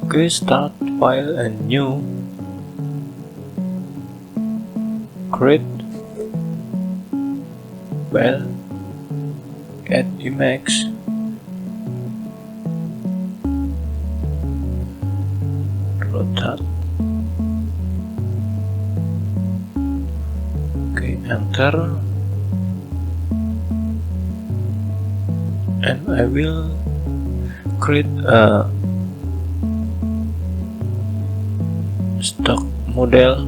Okay, start file and new. Create. Well, add image. Rotate. Okay, enter. And I will create a stock model.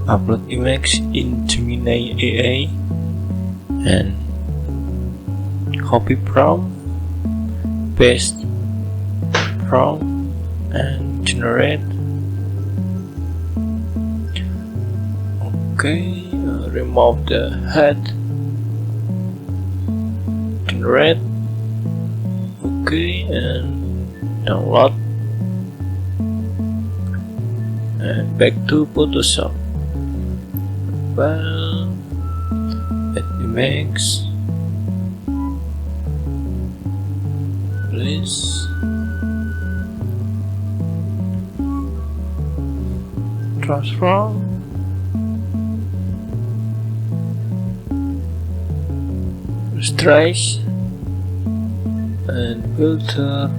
Upload image in Gemini AI and copy prompt, paste prompt, and generate. Okay, remove the head, generate. Okay, and download and back to Photoshop. Well, add image, please. Transform. Stretch and filter,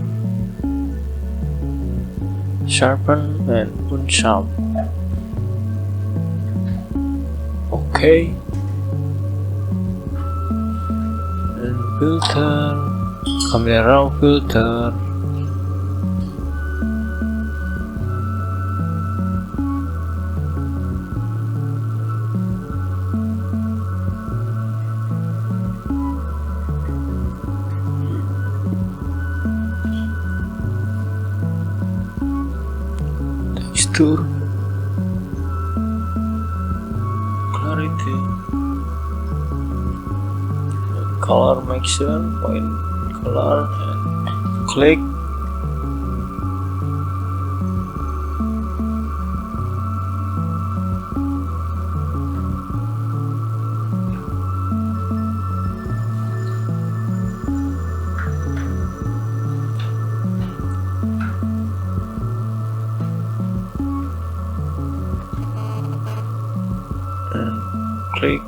sharpen and punch up. Okay, and filter, camera filter. Texture, clarity, color mixture, point color, and click. And click.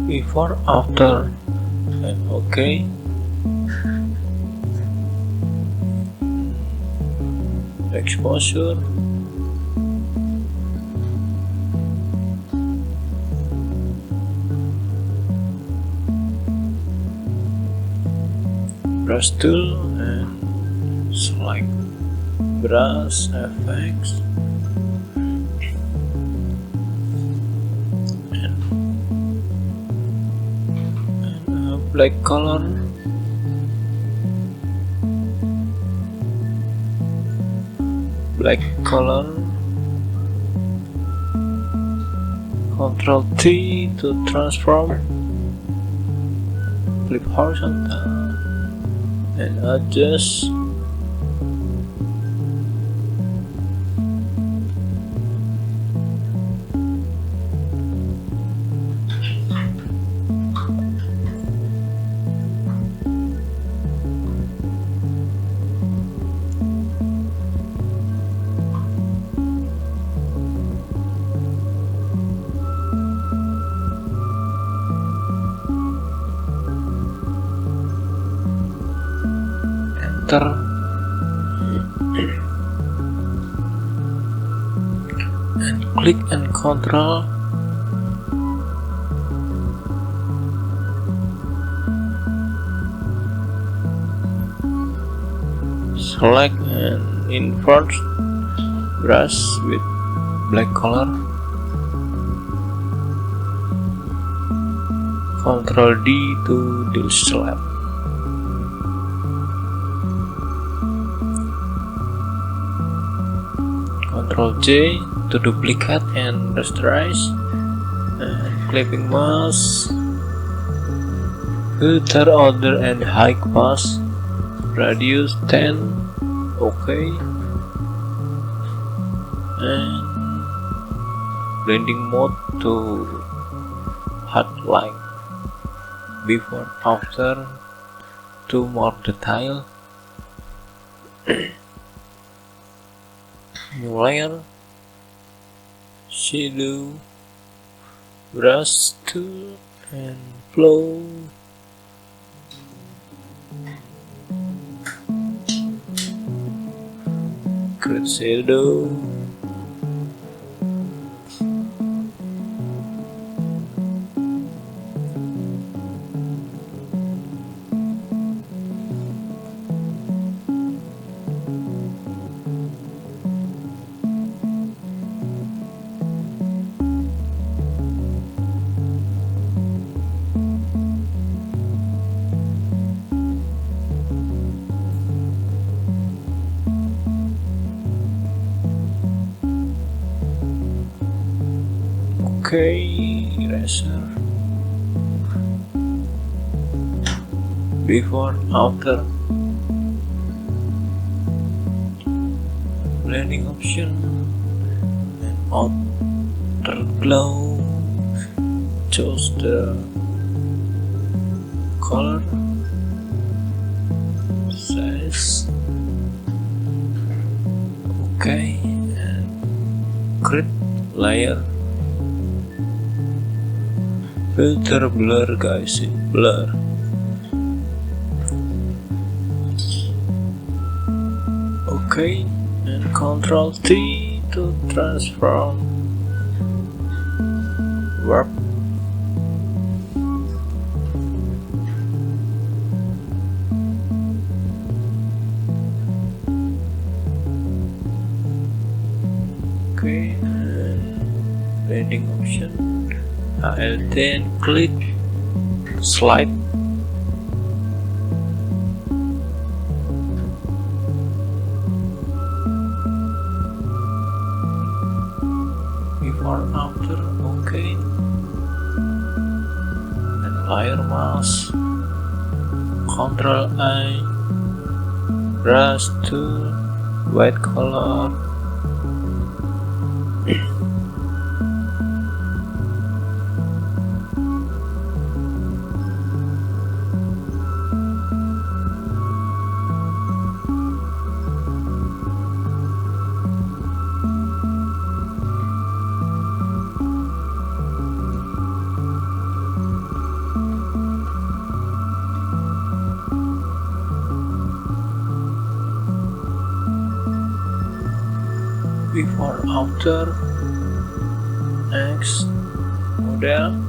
Before, after, and OK. Exposure, brush tool and select brush effects. Black color, black color, Ctrl T to transform, flip horizontal, and adjust. Enter. and click and control. Select and invert brush with black color. Ctrl D to deselect. Ctrl J to duplicate and rasterize, and clipping mask, filter order and high pass, radius 10, OK, and blending mode to highlight before after to more detail. New layer, shadow, brush tool, and flow. Create shadow. Okay, eraser. Before, after. Blending option and outer glow. Choose the color, size. Okay, and create layer. Filter blur, guys, blur. Okay, and Ctrl T to transform warp. Okay, and blending option. I'll then click slide. Before, after, okay. And layer mask. Ctrl I. Brush tool. White color. Before, after, next, model,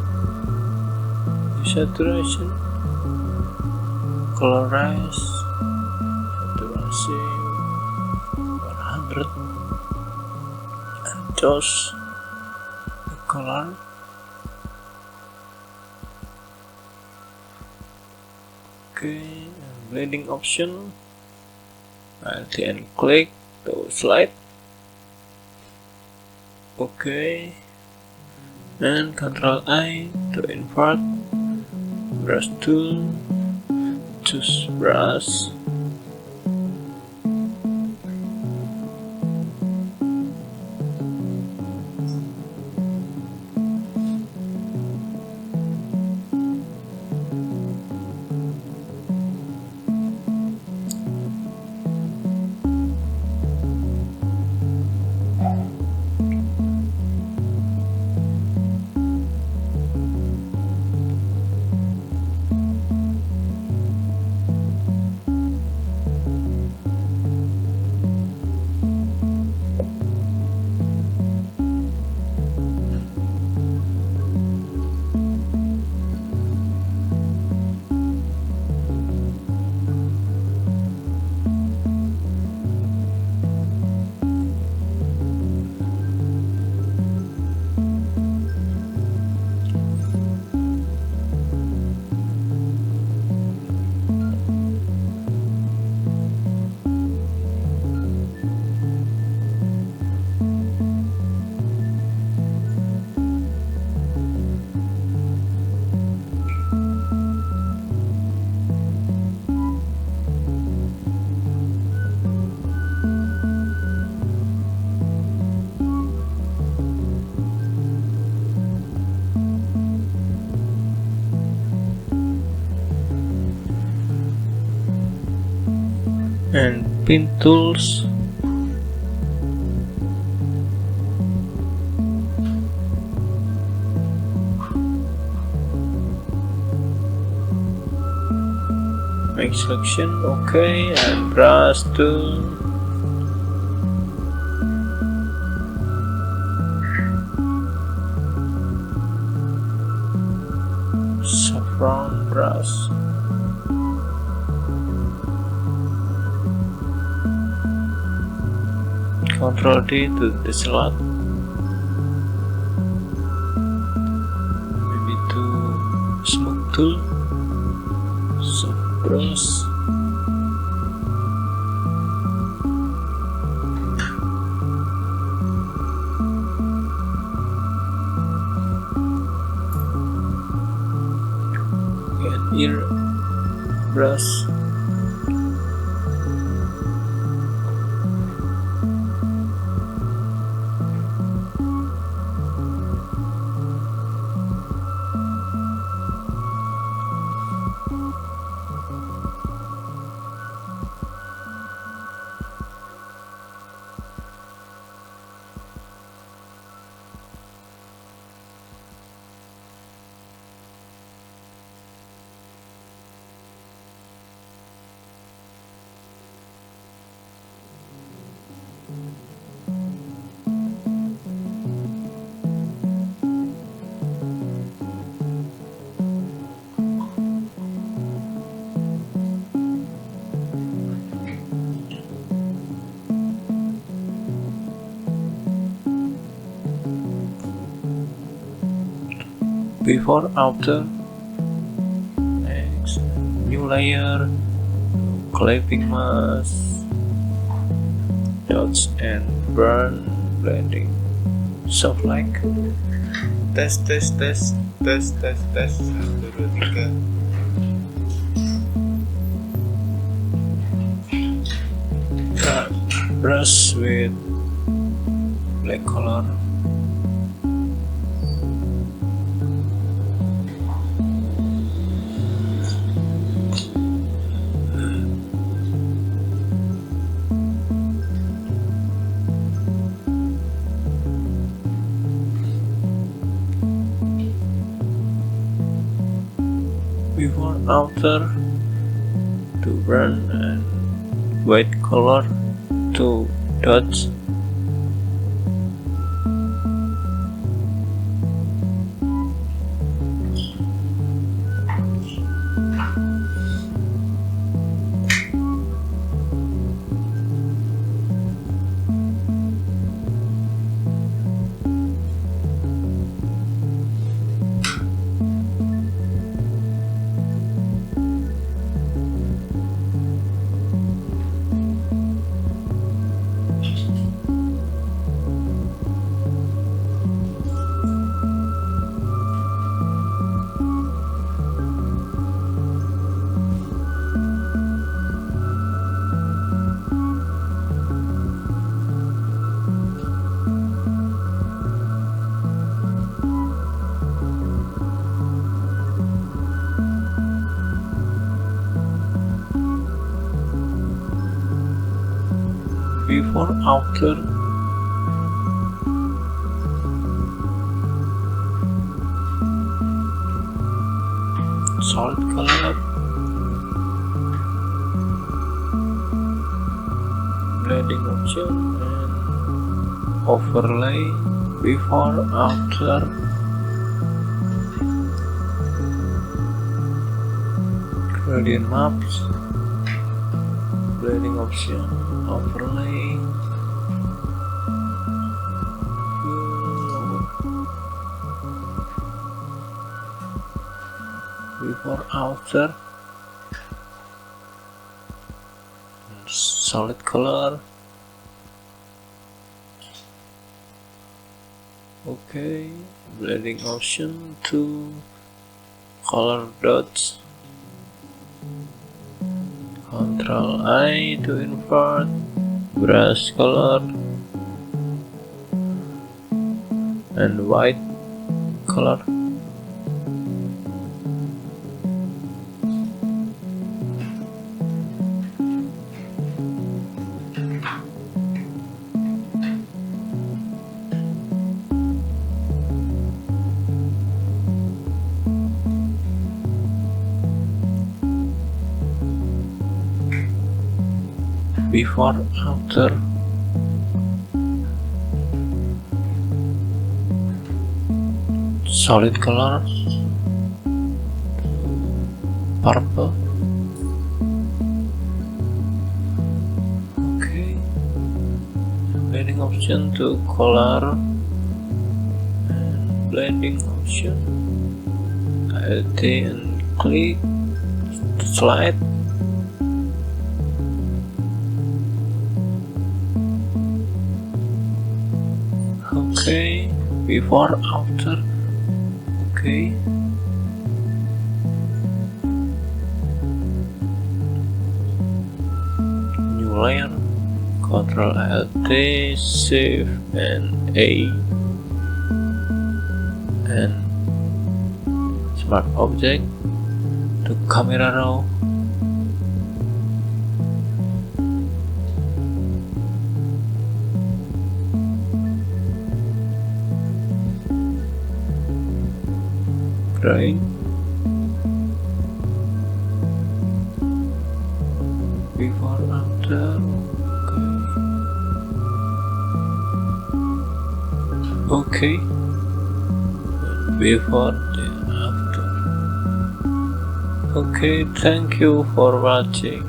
saturation, colorize, saturation 100, and choose the color. Okay, and blending option, and then click to slide. Okay, and Ctrl I to invert, brush tool, choose brush. pin tools, make selection, okay, and brush tool, saffron brush, Ctrl D to deselect, maybe to smooth tool, soft brush, and ear brush. Before, after, next, new layer, clipping mask, dots and burn, blending, soft like, tes 1 2 3. brush with black color, before, after, to burn, and white color, to dots, before, after, solid color, blending option, and overlay, before, after, gradient maps, blending option, overlay, before, after, solid color, okay, blending option to color dots, Ctrl I to invert, brush color, and white color, before, after. Solid color, purple. Okay, blending option to color, and blending option. Alt and click, slide. Okay, before, after. Okay. New layer. Ctrl Alt, Shift and A, and smart object to camera raw. Drawing. Before, after. Okay. Before, the after. Okay, thank you for watching.